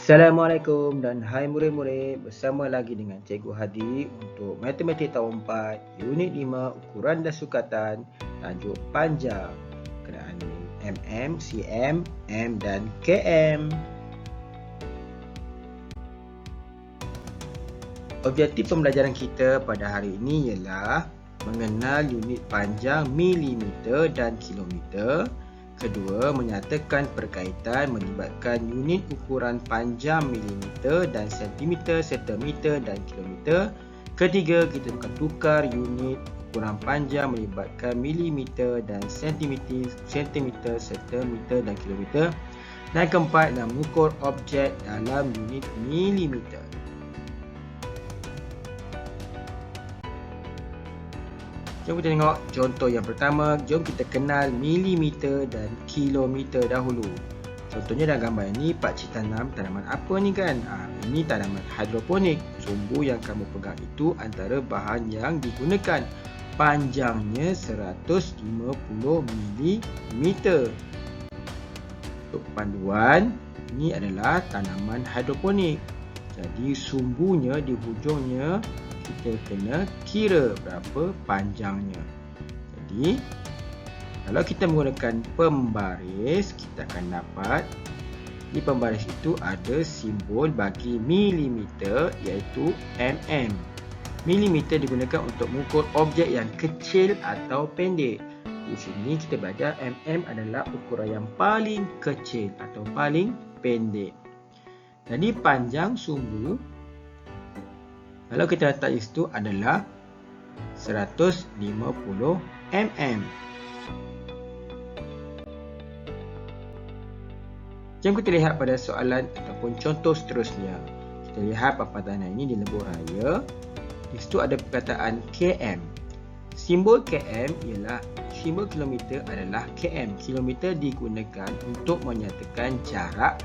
Assalamualaikum dan hai murid-murid, bersama lagi dengan Cikgu Hadi untuk Matematik Tahun 4 Unit 5 Ukuran dan Sukatan, tajuk panjang kenaan mm, cm, m dan km. Objektif pembelajaran kita pada hari ini ialah mengenal unit panjang milimeter dan kilometer. Kedua, menyatakan perkaitan melibatkan unit ukuran panjang milimeter dan sentimeter serta meter dan kilometer. Ketiga, kita akan tukar unit ukuran panjang melibatkan milimeter dan sentimeter serta meter dan kilometer. Dan keempat, adalah mengukur objek dalam unit milimeter. Jom kita tengok contoh yang pertama. Jom kita kenal milimeter dan kilometer dahulu. Contohnya dalam gambar ini, pakcik tanam tanaman apa ni kan? Ini tanaman hidroponik. Sumbu yang kamu pegang itu antara bahan yang digunakan. Panjangnya 150 mm. Untuk panduan, ini adalah tanaman hidroponik. Jadi sumbunya di hujungnya kita kena kira berapa panjangnya. Jadi kalau kita menggunakan pembaris, kita akan dapat di pembaris itu ada simbol bagi milimeter iaitu mm. Milimeter digunakan untuk mengukur objek yang kecil atau pendek. Di sini kita belajar mm adalah ukuran yang paling kecil atau paling pendek. Jadi panjang sumbu kalau kita letak di situ adalah 150 mm. Jom kita lihat pada soalan ataupun contoh seterusnya. Kita lihat papan tanah ini di lebuh raya. Di situ ada perkataan km. Simbol km ialah simbol kilometer adalah km. Kilometer digunakan untuk menyatakan jarak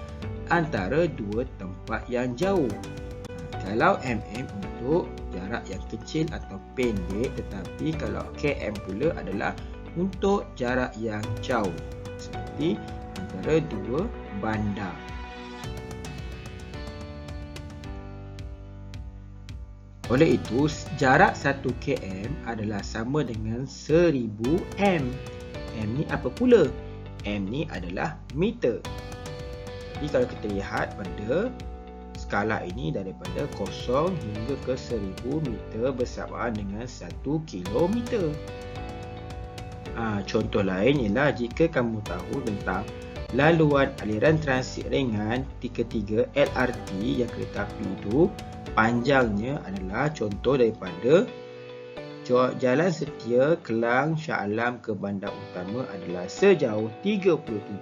antara dua tempat yang jauh. Kalau mm untuk jarak yang kecil atau pendek, tetapi kalau km pula adalah untuk jarak yang jauh, seperti antara dua bandar. Oleh itu, jarak 1 km adalah sama dengan 1000 m. M ni apa pula? M ni adalah meter. Jadi kalau kita lihat pada skala ini daripada 0 hingga ke 1000 meter bersamaan dengan 1 kilometer. Contoh lain ialah jika kamu tahu tentang laluan aliran transit ringan tiga LRT yang kereta api itu, panjangnya adalah contoh daripada Jalan Setia Kelang Shah Alam ke bandar utama adalah sejauh 37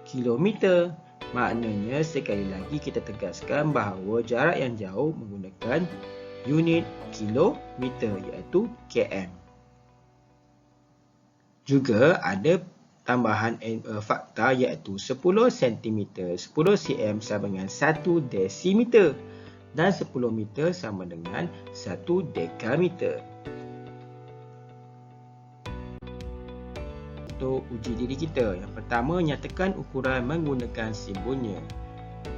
kilometer. Maknanya sekali lagi kita tegaskan bahawa jarak yang jauh menggunakan unit kilometer iaitu km. Juga ada tambahan fakta iaitu 10 cm 10 cm sama dengan 1 desimeter dan 10 meter sama dengan 1 dekameter. Untuk uji diri kita, yang pertama, nyatakan ukuran menggunakan simbolnya.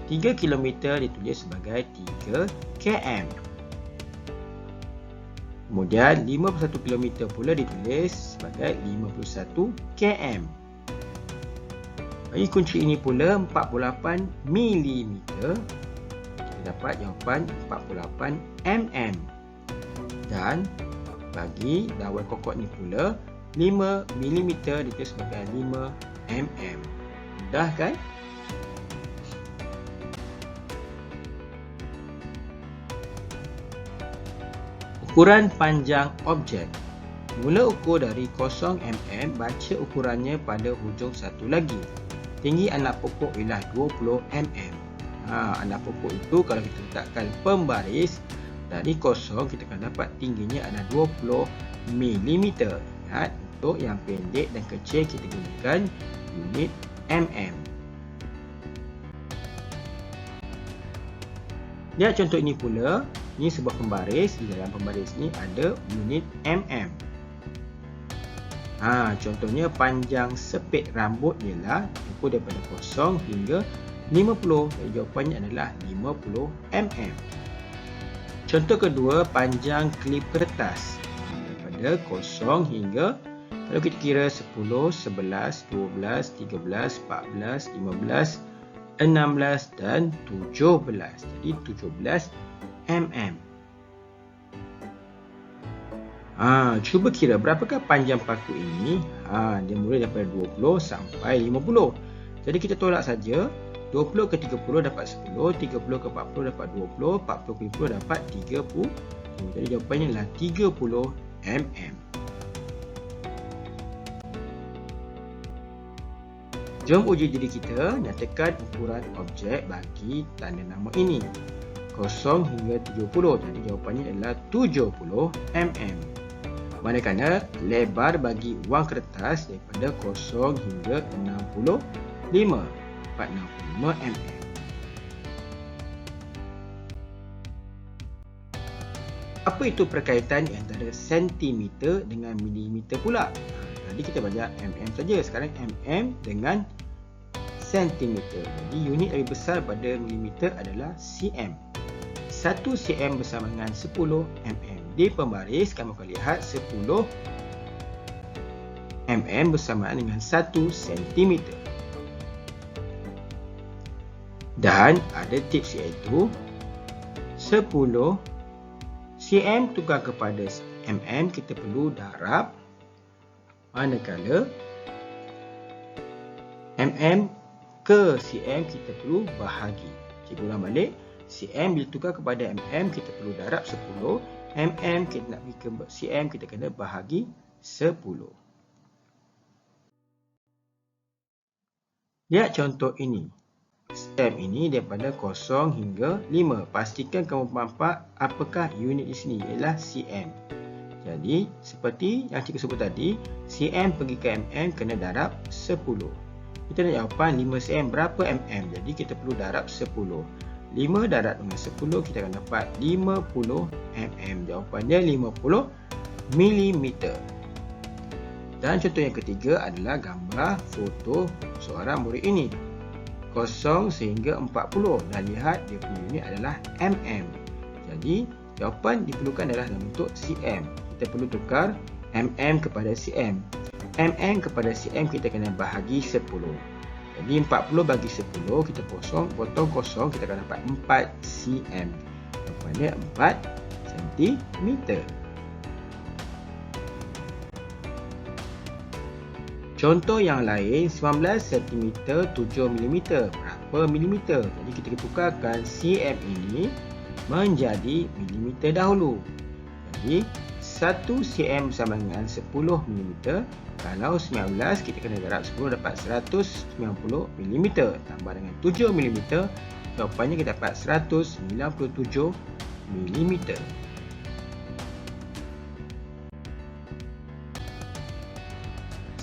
3 km ditulis sebagai 3 km. Kemudian 51 km pula ditulis sebagai 51 km. Bagi kunci ini pula 48 mm. Kita dapat jawapan 48 mm. Dan bagi dawai kokok ni pula 5 mm ditulis sebagai 5 mm. Mudah kan? Ukuran panjang objek. Mula ukur dari 0 mm, baca ukurannya pada hujung satu lagi. Tinggi anak pokok ialah 20 mm. Anak pokok itu kalau kita letakkan pembaris dari 0, kita akan dapat tingginya adalah 20 mm. Lihat, untuk yang pendek dan kecil kita gunakan unit mm. Lihat contoh ini pula. Ini sebuah pembaris. Di dalam pembaris ni ada unit mm. Contohnya panjang sepit rambut ialah ukur daripada 0 hingga 50. Jadi jawapannya adalah 50 mm. Contoh kedua, panjang klip kertas daripada 0 hingga, kalau kita kira 10, 11, 12, 13, 14, 15, 16 dan 17. Jadi 17 mm. Cuba kira berapakah panjang paku ini? Dia mula daripada 20 sampai 50. Jadi kita tolak saja. 20 ke 30 dapat 10, 30 ke 40 dapat 20, 40 ke 50 dapat 30. Jadi jawapannya adalah 30 mm. Jom uji diri kita, nyatakan ukuran objek bagi tanda nama ini. 0 hingga 30. Jadi jawapannya adalah 70 mm. Manakala lebar bagi wang kertas daripada 0 hingga 65 mm. Apa itu perkaitan antara sentimeter dengan milimeter pula? Tadi kita belajar mm saja, sekarang mm dengan sentimeter. Jadi unit lebih besar pada milimeter adalah cm. 1 cm bersama dengan 10 mm. Di pembaris kamu akan lihat 10 mm bersamaan dengan 1 cm. Dan ada tips iaitu 10 cm tukar kepada mm kita perlu darab, manakala mm ke cm kita perlu bahagi. Cikgu ulang balik, cm bila tukar kepada mm kita perlu darab 10, mm kita nak pergi ke cm kita kena bahagi 10. Lihat contoh ini. Stem ini daripada 0 hingga 5. Pastikan kamu nampak apakah unit di sini, ialah cm. Jadi seperti yang cikgu sebut tadi, cm pergi ke mm kena darab 10. Kita nak jawapan 5 cm berapa mm? Jadi kita perlu darab 10. 5 darab dengan 10 kita akan dapat 50 mm. Jawapannya 50 mm. Dan contoh yang ketiga adalah gambar foto seorang murid ini. 0 sehingga 40. Dan lihat dia punya unit adalah mm. Jadi jawapan diperlukan adalah dalam bentuk cm. Kita perlu tukar mm kepada cm. mm kepada cm kita kena bahagi 10. Jadi 40 bagi 10 kita potong 0 kita akan dapat 4 cm. Jawapannya 4 cm. Contoh yang lain, 19 cm 7 mm. Berapa milimeter? Jadi kita tukarkan cm ini menjadi milimeter dahulu. Jadi 1 cm sama dengan 10 mm. Kalau 19 kita kena darab 10 dapat 190 mm. Tambah dengan 7 mm, jawapannya kita dapat 197 mm.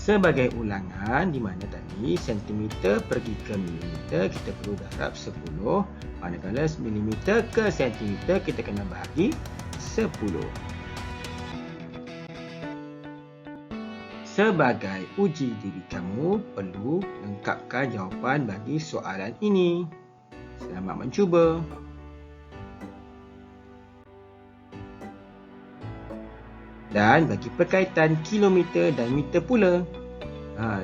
Sebagai ulangan, di mana tadi sentimeter pergi ke milimeter kita perlu darab 10, manakala milimeter ke sentimeter kita kena bahagi 10. Sebagai uji diri kamu perlu lengkapkan jawapan bagi soalan ini. Selamat mencuba. Dan bagi perkaitan kilometer dan meter pula.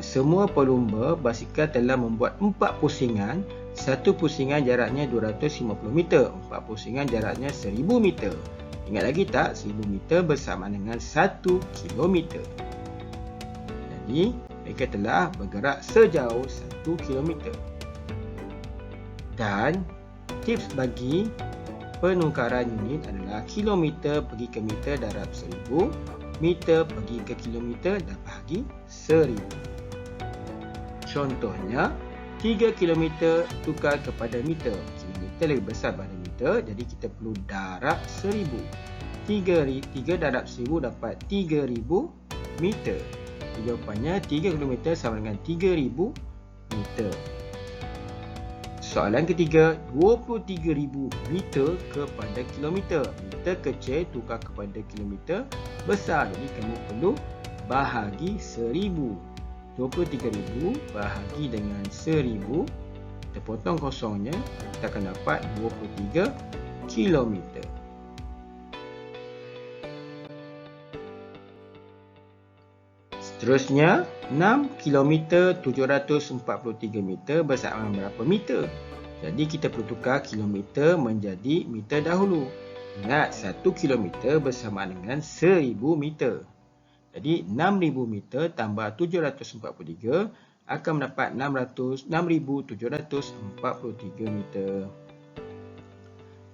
Semua pelumba basikal telah membuat 4 pusingan. Satu pusingan jaraknya 250 meter. 4 pusingan jaraknya 1000 meter. Ingat lagi tak? 1000 meter bersama dengan 1 kilometer. Jadi mereka telah bergerak sejauh 1 kilometer. Dan tips bagi penukaran unit adalah kilometer pergi ke meter darab 1000, meter pergi ke kilometer dan bahagi 1000. Contohnya, 3 kilometer tukar kepada meter. Kilometer lebih besar pada meter, jadi kita perlu darab 1000. 3 darab 1000 dapat 3000 meter. Jawapannya 3 kilometer sama dengan 3000 meter. Soalan ketiga, 23,000 meter kepada kilometer. Meter kecil tukar kepada kilometer besar. Jadi kamu perlu bahagi 1000. 23,000 bahagi dengan 1000. kita potong kosongnya, kita akan dapat 23 kilometer. Seterusnya, 6 km 743 meter bersama berapa meter? Jadi kita perlu tukar kilometer menjadi meter dahulu. Ingat, 1 km bersamaan dengan 1000 meter. Jadi 6000 meter tambah 743 akan mendapat 6743 meter.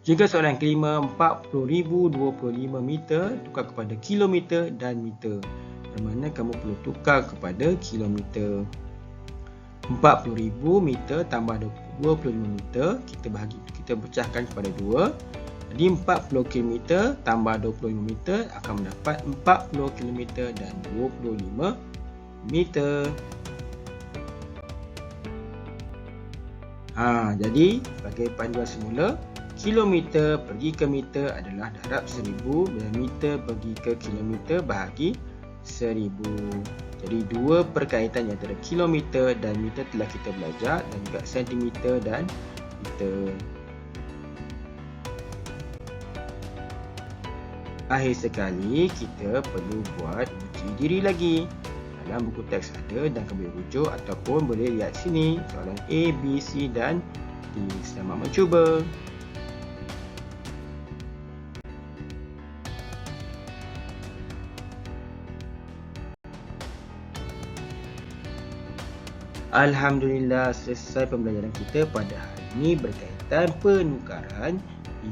Jika soalan kelima, 40,025 meter tukar kepada kilometer dan meter. Di mana kamu perlu tukar kepada kilometer. 40,000 meter tambah 25 meter, kita pecahkan kepada 2. Jadi 40 km tambah 25 meter akan mendapat 40 km dan 25 meter. Jadi sebagai panduan semula, kilometer pergi ke meter adalah darab 1000 dan meter pergi ke kilometer bahagi 1000. Jadi dua perkaitan antara kilometer dan meter telah kita belajar, dan juga sentimeter dan meter. Akhir sekali, kita perlu buat uji diri lagi. Dalam buku teks ada dan kamu boleh rujuk ataupun boleh lihat sini soalan A, B, C dan D. Selamat mencuba. Alhamdulillah, selesai pembelajaran kita pada hari ini berkaitan penukaran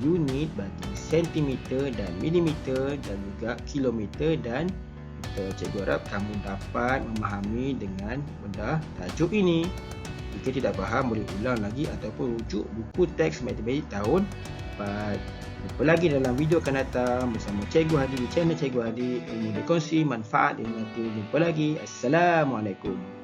unit bagi sentimeter dan milimeter dan juga kilometer dan meter. Cikgu harap kamu dapat memahami dengan mudah tajuk ini. Jika tidak faham, boleh ulang lagi ataupun rujuk buku teks matematik tahun 4. Jumpa lagi dalam video akan datang bersama Cikgu Hadi di channel Cikgu Hadi. Ilmu dikongsi, manfaat dinikmati. Jumpa lagi. Assalamualaikum.